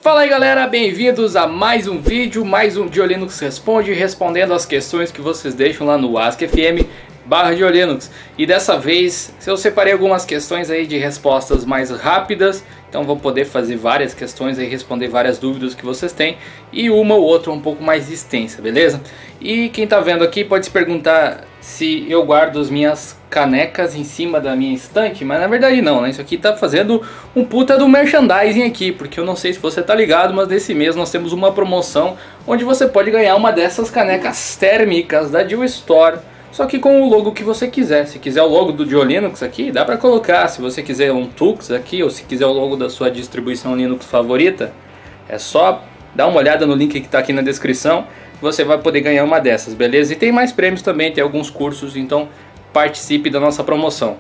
Fala aí galera, bem-vindos a mais um vídeo, mais um Diolinux Responde, respondendo as questões que vocês deixam lá no AskFM/Diolinux. E dessa vez eu separei algumas questões aí de respostas mais rápidas, então vou poder fazer várias questões e responder várias dúvidas que vocês têm, e uma ou outra um pouco mais extensa, beleza? E quem tá vendo aqui pode se perguntar se eu guardo as minhas canecas em cima da minha estante, mas na verdade não, né? Isso aqui tá fazendo um puta do merchandising aqui, porque eu não sei se você tá ligado, mas nesse mês nós temos uma promoção onde você pode ganhar uma dessas canecas térmicas da Dio Store, só que com o logo que você quiser. Se quiser o logo do Diolinux aqui, dá pra colocar. Se você quiser um Tux aqui, ou se quiser o logo da sua distribuição Linux favorita, é só dar uma olhada no link que tá aqui na descrição, você vai poder ganhar uma dessas, beleza? E tem mais prêmios também, tem alguns cursos, então participe da nossa promoção.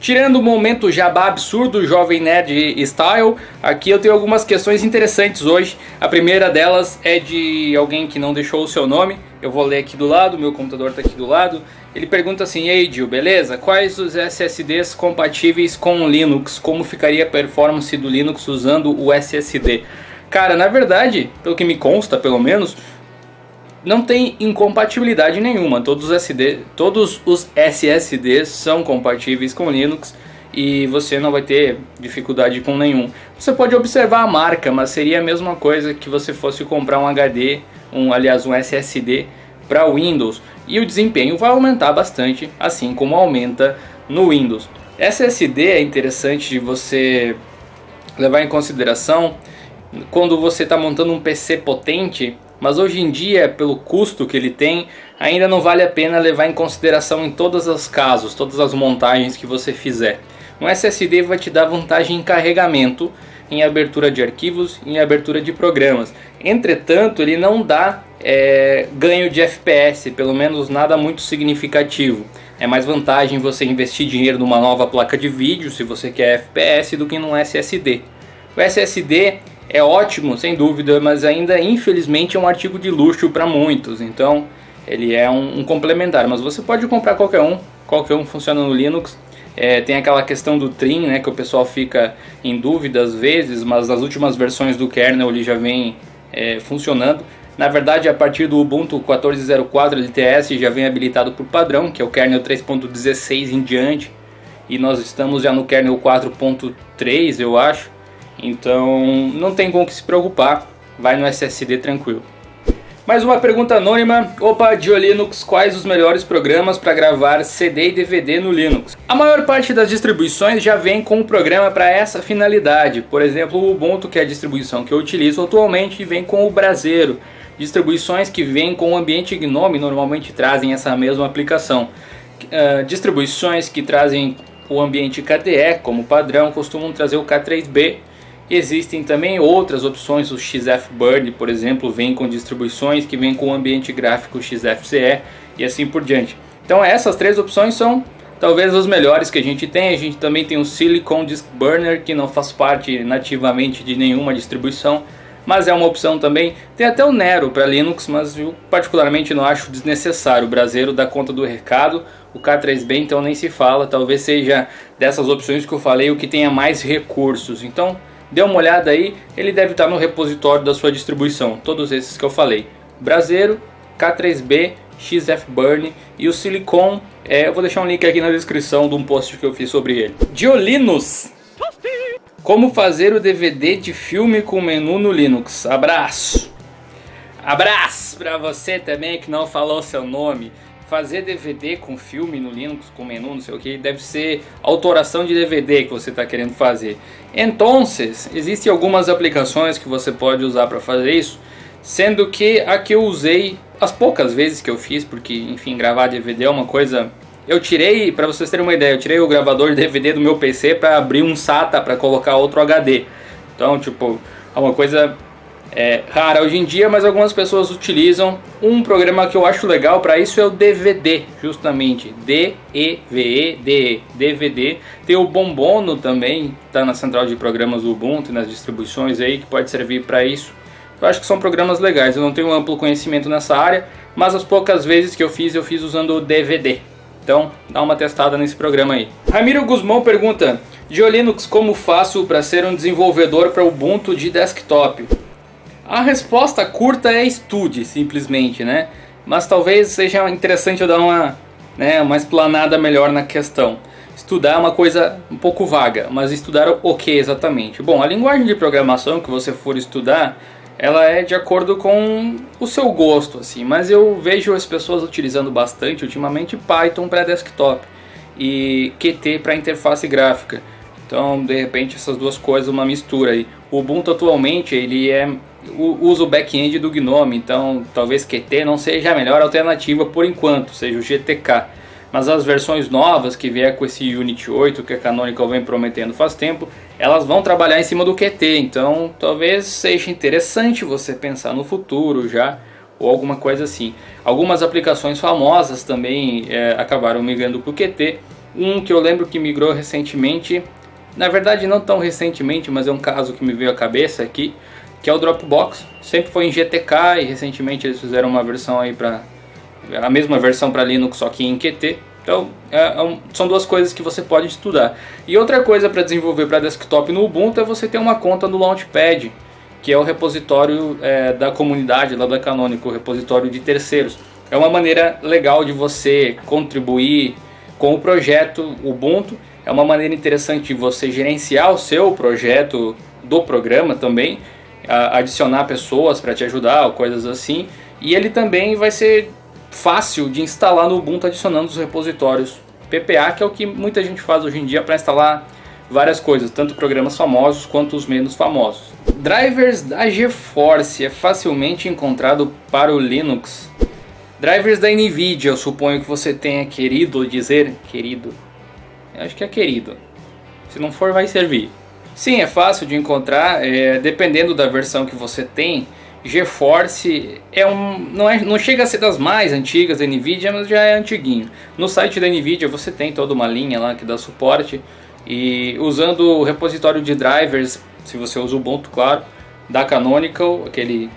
Tirando o momento jabá absurdo, Jovem Nerd Style, aqui eu tenho algumas questões interessantes hoje. A primeira delas é de alguém que não deixou o seu nome, eu vou ler aqui do lado, meu computador está aqui do lado. Ele pergunta assim: Ei Dio, beleza? Quais os SSDs compatíveis com o Linux? Como ficaria a performance do Linux usando o SSD? Cara, na verdade, pelo que me consta pelo menos, não tem incompatibilidade nenhuma. Todos os SSDs são compatíveis com Linux e você não vai ter dificuldade com nenhum. Você pode observar a marca, mas seria a mesma coisa que você fosse comprar um HD, um SSD para Windows, e o desempenho vai aumentar bastante, assim como aumenta no Windows. SSD é interessante de você levar em consideração quando você está montando um PC potente, mas hoje em dia, pelo custo que ele tem, ainda não vale a pena levar em consideração em todos os casos, todas as montagens que você fizer. Um SSD vai te dar vantagem em carregamento, em abertura de arquivos, em abertura de programas. Entretanto, ele não dá ganho de FPS, pelo menos nada muito significativo. É mais vantagem você investir dinheiro numa nova placa de vídeo, se você quer FPS, do que num SSD. O SSD é ótimo, sem dúvida, mas ainda infelizmente é um artigo de luxo para muitos, então ele é um complementar, mas você pode comprar qualquer um funciona no Linux. Tem aquela questão do trim, né, que o pessoal fica em dúvida às vezes, mas nas últimas versões do kernel ele já vem funcionando. Na verdade, a partir do Ubuntu 14.04 LTS já vem habilitado por padrão, que é o kernel 3.16 em diante, e nós estamos já no kernel 4.3, eu acho. Então não tem com o que se preocupar, vai no SSD tranquilo. Mais uma pergunta anônima: Opa, Diolinux, quais os melhores programas para gravar CD e DVD no Linux? A maior parte das distribuições já vem com um programa para essa finalidade. Por exemplo, o Ubuntu, que é a distribuição que eu utilizo atualmente, vem com o Brasero. Distribuições que vêm com o ambiente GNOME normalmente trazem essa mesma aplicação. Distribuições que trazem o ambiente KDE como padrão costumam trazer o K3B. Existem também outras opções, o XFBurn, por exemplo, vem com distribuições que vêm com o ambiente gráfico XFCE e assim por diante. Então essas três opções são talvez os melhores que a gente tem. A gente também tem o Silicon Disk Burner, que não faz parte nativamente de nenhuma distribuição, mas é uma opção também. Tem até o Nero para Linux, mas eu particularmente não acho desnecessário. O Brasero dá conta do recado, o K3B então nem se fala. Talvez seja dessas opções que eu falei o que tenha mais recursos. Então dê uma olhada aí, ele deve estar no repositório da sua distribuição, todos esses que eu falei: Brasero, K3B, XFBurn e o Silicon. Eu vou deixar um link aqui na descrição de um post que eu fiz sobre ele. Diolinux: como fazer o DVD de filme com menu no Linux? Abraço! Abraço pra você também que não falou seu nome. Fazer DVD com filme no Linux, com menu, não sei o que, deve ser autoração de DVD que você está querendo fazer. Então, existem algumas aplicações que você pode usar para fazer isso, sendo que a que eu usei, as poucas vezes que eu fiz, porque, enfim, gravar DVD é uma coisa. Eu tirei, para vocês terem uma ideia, eu tirei o gravador de DVD do meu PC para abrir um SATA para colocar outro HD. Então, tipo, é uma coisa rara hoje em dia, mas algumas pessoas utilizam. Um programa que eu acho legal para isso é o DVD, justamente, D-E-V-E-D-E, DVD. Tem o Bombono também, tá na central de programas do Ubuntu, nas distribuições aí, que pode servir para isso. Eu acho que são programas legais. Eu não tenho um amplo conhecimento nessa área, mas as poucas vezes que eu fiz usando o DVD. Então dá uma testada nesse programa aí. Ramiro Guzmão pergunta: Diolinux, como faço para ser um desenvolvedor para Ubuntu de desktop? A resposta curta é estude, simplesmente, né? Mas talvez seja interessante eu dar uma explanada melhor na questão. Estudar é uma coisa um pouco vaga, mas estudar o que exatamente? Bom, a linguagem de programação que você for estudar, ela é de acordo com o seu gosto, assim. Mas eu vejo as pessoas utilizando bastante ultimamente Python para desktop e Qt para interface gráfica. Então, de repente, essas duas coisas, uma mistura aí. O Ubuntu atualmente ele usa o back-end do GNOME, então talvez Qt não seja a melhor alternativa por enquanto, seja o GTK. Mas as versões novas que vier com esse Unity 8 que a Canonical vem prometendo faz tempo, elas vão trabalhar em cima do Qt, então talvez seja interessante você pensar no futuro já, ou alguma coisa assim. Algumas aplicações famosas também acabaram migrando para o Qt. Um que eu lembro que migrou recentemente, na verdade não tão recentemente, mas é um caso que me veio à cabeça aqui, que é o Dropbox. Sempre foi em GTK e recentemente eles fizeram uma versão aí para a mesma versão para Linux, só que em Qt. Então são duas coisas que você pode estudar. E outra coisa para desenvolver para desktop no Ubuntu é você ter uma conta no Launchpad, que é o repositório da comunidade lá da Canonical, o repositório de terceiros. É uma maneira legal de você contribuir com o projeto Ubuntu. É uma maneira interessante de você gerenciar o seu projeto do programa também, adicionar pessoas para te ajudar ou coisas assim. E ele também vai ser fácil de instalar no Ubuntu adicionando os repositórios PPA, que é o que muita gente faz hoje em dia para instalar várias coisas, tanto programas famosos quanto os menos famosos. Drivers da GeForce é facilmente encontrado para o Linux. Drivers da NVIDIA, eu suponho que você tenha querido dizer querido. Eu acho que é querido. Se não for, vai servir. Sim, é fácil de encontrar, dependendo da versão que você tem. GeForce não chega a ser das mais antigas da NVIDIA, mas já é antiguinho. No site da NVIDIA você tem toda uma linha lá que dá suporte. E usando o repositório de drivers, se você usa o Ubuntu, claro, da Canonical, aquele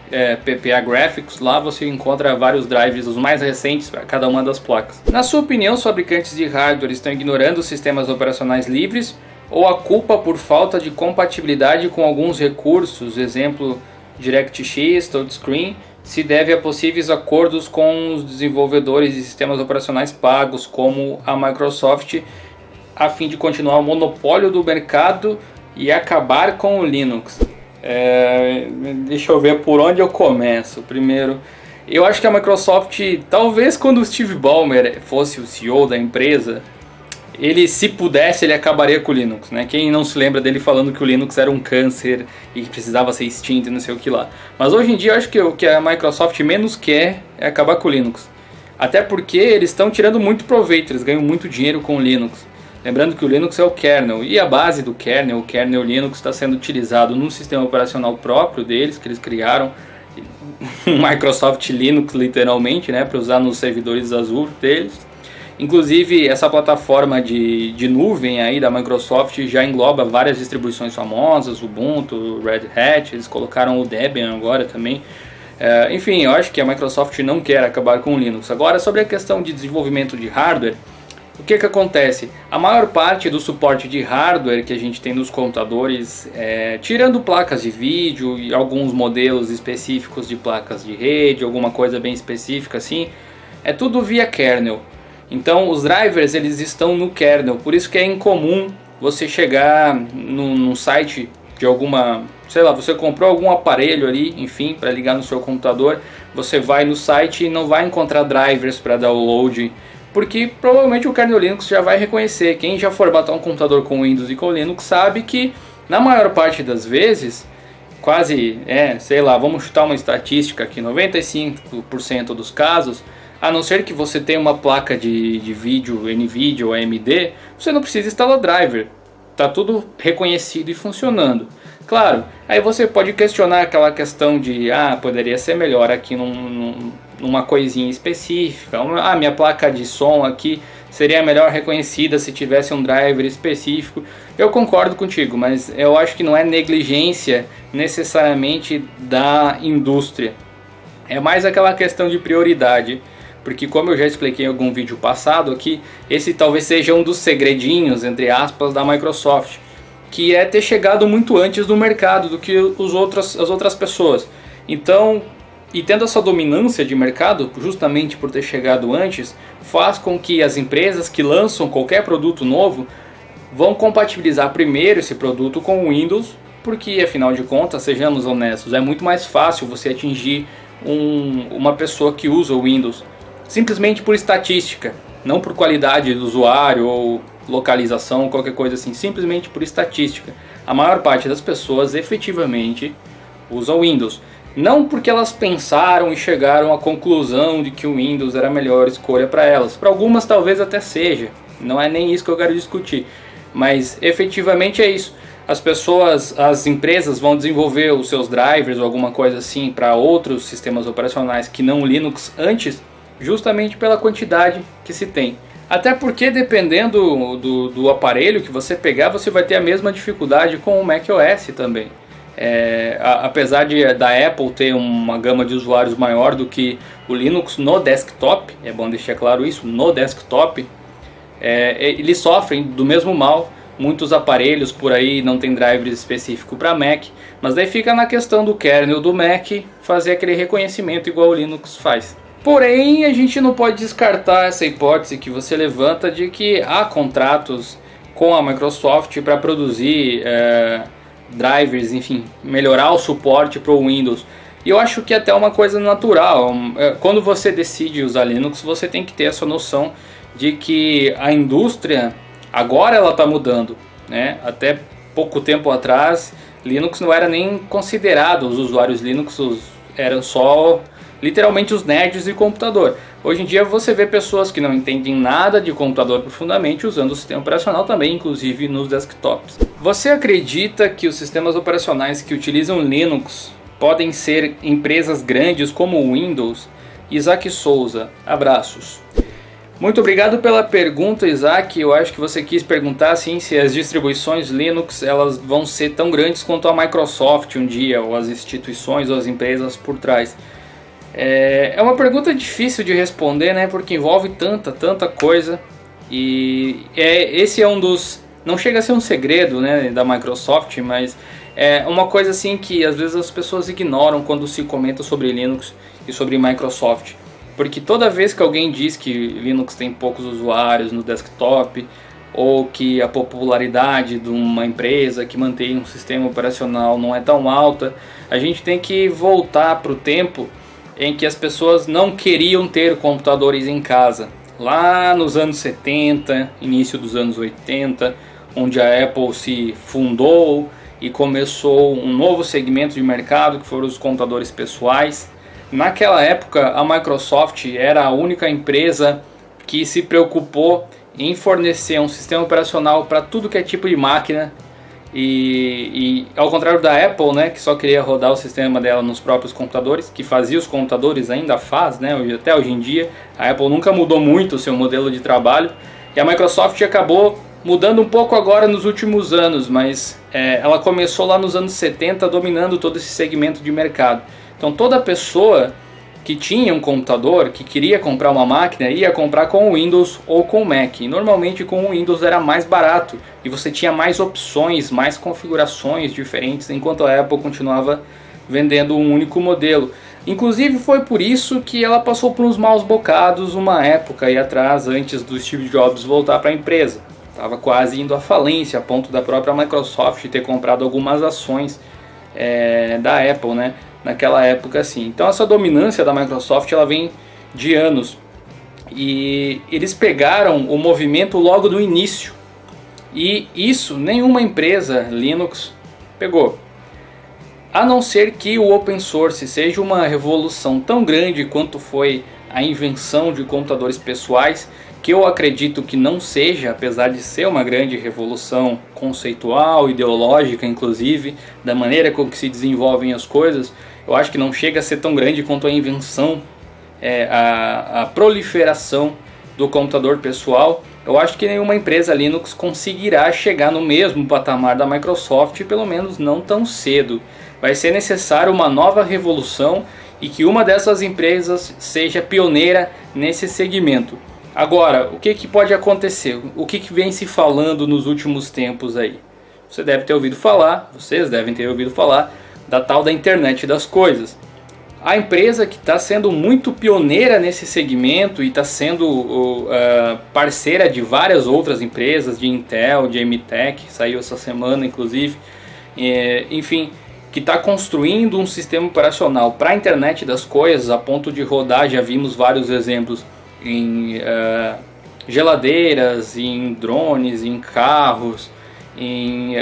PPA Graphics, lá você encontra vários drivers, os mais recentes para cada uma das placas. Na sua opinião, os fabricantes de hardware estão ignorando os sistemas operacionais livres ou a culpa por falta de compatibilidade com alguns recursos, exemplo DirectX, Touchscreen, se deve a possíveis acordos com os desenvolvedores de sistemas operacionais pagos, como a Microsoft, a fim de continuar o monopólio do mercado e acabar com o Linux? Deixa eu ver por onde eu começo. Primeiro, eu acho que a Microsoft, talvez quando o Steve Ballmer fosse o CEO da empresa, ele, se pudesse, ele acabaria com o Linux, né? Quem não se lembra dele falando que o Linux era um câncer e que precisava ser extinto e não sei o que lá. Mas hoje em dia eu acho que o que a Microsoft menos quer é acabar com o Linux. Até porque eles estão tirando muito proveito, eles ganham muito dinheiro com o Linux. Lembrando que o Linux é o kernel, e a base do kernel, o kernel Linux, está sendo utilizado num sistema operacional próprio deles, que eles criaram, um Microsoft Linux literalmente, né, para usar nos servidores Azure deles. Inclusive essa plataforma de nuvem aí da Microsoft já engloba várias distribuições famosas, Ubuntu, Red Hat, eles colocaram o Debian agora também. Enfim, eu acho que a Microsoft não quer acabar com o Linux. Agora, sobre a questão de desenvolvimento de hardware, o que acontece? A maior parte do suporte de hardware que a gente tem nos computadores, tirando placas de vídeo e alguns modelos específicos de placas de rede, alguma coisa bem específica assim, é tudo via kernel. Então os drivers eles estão no kernel, por isso que é incomum você chegar num site de alguma, sei lá, você comprou algum aparelho ali, enfim, para ligar no seu computador, você vai no site e não vai encontrar drivers para download, porque provavelmente o kernel Linux já vai reconhecer. Quem já formatar um computador com Windows e com Linux sabe que na maior parte das vezes, quase, sei lá, vamos chutar uma estatística aqui, 95% dos casos, a não ser que você tenha uma placa de vídeo NVIDIA ou AMD, você não precisa instalar driver. Está tudo reconhecido e funcionando. Claro, aí você pode questionar aquela questão de poderia ser melhor aqui numa coisinha específica. Minha placa de som aqui seria melhor reconhecida se tivesse um driver específico. Eu concordo contigo, mas eu acho que não é negligência necessariamente da indústria. É mais aquela questão de prioridade. Porque, como eu já expliquei em algum vídeo passado aqui, esse talvez seja um dos segredinhos, entre aspas, da Microsoft, que é ter chegado muito antes no mercado do que as outras pessoas. Então, e tendo essa dominância de mercado, justamente por ter chegado antes, faz com que as empresas que lançam qualquer produto novo vão compatibilizar primeiro esse produto com o Windows, porque afinal de contas, sejamos honestos, é muito mais fácil você atingir uma pessoa que usa o Windows simplesmente por estatística, não por qualidade do usuário ou localização, qualquer coisa assim, simplesmente por estatística. A maior parte das pessoas efetivamente usa o Windows. Não porque elas pensaram e chegaram à conclusão de que o Windows era a melhor escolha para elas. Para algumas talvez até seja, não é nem isso que eu quero discutir. Mas efetivamente é isso. As empresas vão desenvolver os seus drivers ou alguma coisa assim para outros sistemas operacionais que não Linux antes, justamente pela quantidade que se tem. Até porque dependendo do aparelho que você pegar, você vai ter a mesma dificuldade com o macOS também. Apesar da Apple ter uma gama de usuários maior do que o Linux no desktop, é bom deixar claro isso, no desktop, eles sofrem do mesmo mal. Muitos aparelhos por aí não tem drivers específico para Mac, mas daí fica na questão do kernel do Mac fazer aquele reconhecimento igual o Linux faz. Porém, a gente não pode descartar essa hipótese que você levanta de que há contratos com a Microsoft para produzir drivers, enfim, melhorar o suporte para o Windows. E eu acho que é até uma coisa natural. Quando você decide usar Linux, você tem que ter essa noção de que a indústria agora ela está mudando, né? Até pouco tempo atrás, Linux não era nem considerado, os usuários Linux eram só literalmente os nerds de computador. Hoje em dia você vê pessoas que não entendem nada de computador profundamente usando o sistema operacional também, inclusive nos desktops. Você acredita que os sistemas operacionais que utilizam Linux podem ser empresas grandes como o Windows? Isaac Souza, abraços. Muito obrigado pela pergunta, Isaac. Eu acho que você quis perguntar assim, se as distribuições Linux elas vão ser tão grandes quanto a Microsoft um dia, ou as instituições ou as empresas por trás. É uma pergunta difícil de responder, né? Porque envolve tanta coisa. E esse é um dos... Não chega a ser um segredo, né, da Microsoft, mas é uma coisa assim que às vezes as pessoas ignoram quando se comenta sobre Linux e sobre Microsoft. Porque toda vez que alguém diz que Linux tem poucos usuários no desktop, ou que a popularidade de uma empresa que mantém um sistema operacional não é tão alta, a gente tem que voltar para o tempo em que as pessoas não queriam ter computadores em casa. Lá nos anos 70, início dos anos 80, onde a Apple se fundou e começou um novo segmento de mercado que foram os computadores pessoais. Naquela época, a Microsoft era a única empresa que se preocupou em fornecer um sistema operacional para tudo que é tipo de máquina. E ao contrário da Apple, né, que só queria rodar o sistema dela nos próprios computadores, que fazia os computadores, ainda faz, né, até hoje em dia. A Apple nunca mudou muito o seu modelo de trabalho. E a Microsoft acabou mudando um pouco agora nos últimos anos, mas ela começou lá nos anos 70 dominando todo esse segmento de mercado. Então toda pessoa que tinha um computador, que queria comprar uma máquina, ia comprar com o Windows ou com o Mac. E normalmente com o Windows era mais barato e você tinha mais opções, mais configurações diferentes, enquanto a Apple continuava vendendo um único modelo. Inclusive foi por isso que ela passou por uns maus bocados uma época aí atrás, antes do Steve Jobs voltar para a empresa. Estava quase indo à falência, a ponto da própria Microsoft ter comprado algumas ações da Apple, né? Naquela época assim. Então essa dominância da Microsoft ela vem de anos e eles pegaram o movimento logo do início e isso nenhuma empresa Linux pegou, a não ser que o open source seja uma revolução tão grande quanto foi a invenção de computadores pessoais, que eu acredito que não seja, apesar de ser uma grande revolução conceitual, ideológica inclusive, da maneira com que se desenvolvem as coisas. Eu acho que não chega a ser tão grande quanto a invenção, a proliferação do computador pessoal. Eu acho que nenhuma empresa Linux conseguirá chegar no mesmo patamar da Microsoft, pelo menos não tão cedo. Vai ser necessário uma nova revolução e que uma dessas empresas seja pioneira nesse segmento. Agora, o que pode acontecer? O que vem se falando nos últimos tempos aí? Você deve ter ouvido falar, vocês devem ter ouvido falar da tal da internet das coisas. A empresa que está sendo muito pioneira nesse segmento e está sendo parceira de várias outras empresas, de Intel, de MTech, saiu essa semana inclusive, enfim, que está construindo um sistema operacional para a internet das coisas a ponto de rodar, já vimos vários exemplos em geladeiras, em drones, em carros, em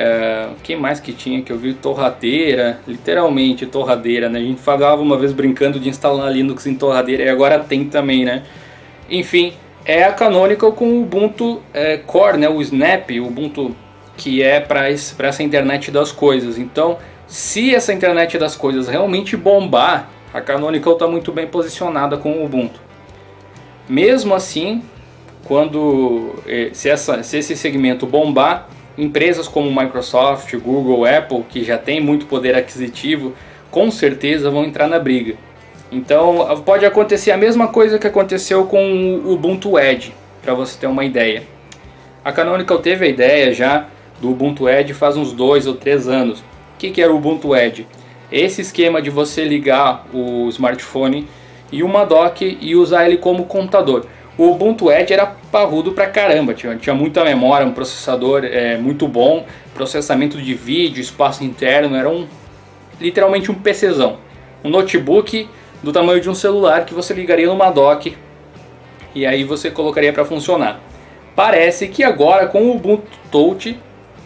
quem mais que tinha que eu vi? Torradeira, literalmente torradeira, né? A gente falava uma vez brincando de instalar Linux em torradeira e agora tem também, né? Enfim, é a Canonical com o Ubuntu Core, né? O Snap, o Ubuntu que é para essa internet das coisas. Então, se essa internet das coisas realmente bombar, a Canonical está muito bem posicionada com o Ubuntu. Mesmo assim, se esse segmento bombar, empresas como Microsoft, Google, Apple, que já tem muito poder aquisitivo, com certeza vão entrar na briga. Então pode acontecer a mesma coisa que aconteceu com o Ubuntu Edge, para você ter uma ideia. A Canonical teve a ideia já do Ubuntu Edge faz uns 2 ou 3 anos. O que era o Ubuntu Edge? Esse esquema de você ligar o smartphone e uma dock e usar ele como computador. O Ubuntu Edge era parrudo pra caramba, tinha muita memória, um processador muito bom, processamento de vídeo, espaço interno, era literalmente um PCzão. Um notebook do tamanho de um celular que você ligaria numa dock e aí você colocaria para funcionar. Parece que agora com o Ubuntu Touch,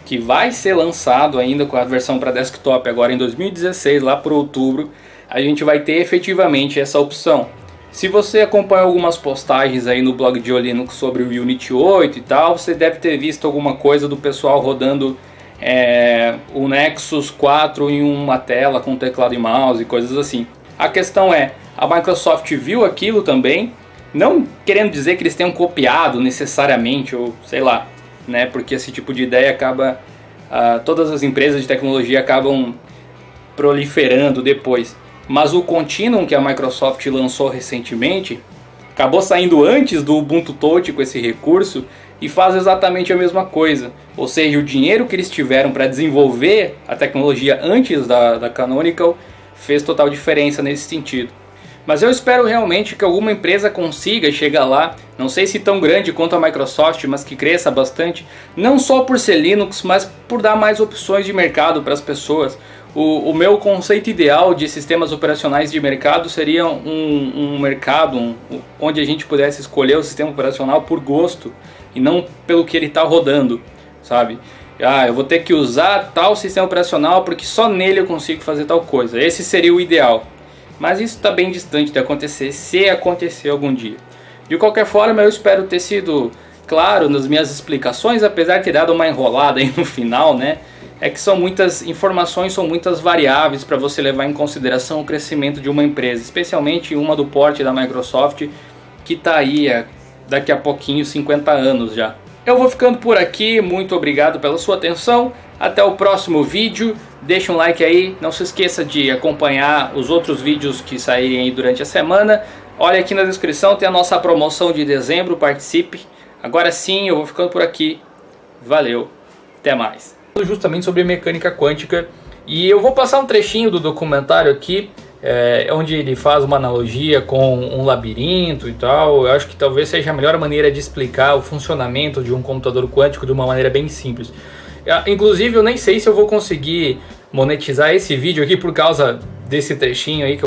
que vai ser lançado ainda com a versão para desktop agora em 2016, lá por outubro, a gente vai ter efetivamente essa opção. Se você acompanha algumas postagens aí no blog de Linux sobre o Unity 8 e tal, você deve ter visto alguma coisa do pessoal rodando o Nexus 4 em uma tela com teclado e mouse e coisas assim. A questão é, a Microsoft viu aquilo também, não querendo dizer que eles tenham copiado necessariamente, ou sei lá, né, porque esse tipo de ideia acaba, todas as empresas de tecnologia acabam proliferando depois. Mas o Continuum que a Microsoft lançou recentemente acabou saindo antes do Ubuntu Touch com esse recurso e faz exatamente a mesma coisa. Ou seja, o dinheiro que eles tiveram para desenvolver a tecnologia antes da Canonical fez total diferença nesse sentido. Mas eu espero realmente que alguma empresa consiga chegar lá, não sei se tão grande quanto a Microsoft, mas que cresça bastante, não só por ser Linux, mas por dar mais opções de mercado para as pessoas. O meu conceito ideal de sistemas operacionais de mercado seria um mercado onde a gente pudesse escolher o sistema operacional por gosto e não pelo que ele está rodando, sabe? Eu vou ter que usar tal sistema operacional porque só nele eu consigo fazer tal coisa. Esse seria o ideal. Mas isso está bem distante de acontecer, se acontecer algum dia. De qualquer forma, eu espero ter sido claro nas minhas explicações, apesar de ter dado uma enrolada aí no final, né? É que são muitas informações, são muitas variáveis para você levar em consideração o crescimento de uma empresa, especialmente uma do porte da Microsoft, que está aí daqui a pouquinho 50 anos já. Eu vou ficando por aqui, muito obrigado pela sua atenção, até o próximo vídeo, deixa um like aí, não se esqueça de acompanhar os outros vídeos que saírem aí durante a semana, olha aqui na descrição, tem a nossa promoção de dezembro, participe. Agora sim, eu vou ficando por aqui, valeu, até mais. Justamente sobre mecânica quântica, e eu vou passar um trechinho do documentário aqui, onde ele faz uma analogia com um labirinto e tal. Eu acho que talvez seja a melhor maneira de explicar o funcionamento de um computador quântico de uma maneira bem simples. Inclusive eu nem sei se eu vou conseguir monetizar esse vídeo aqui por causa desse trechinho aí que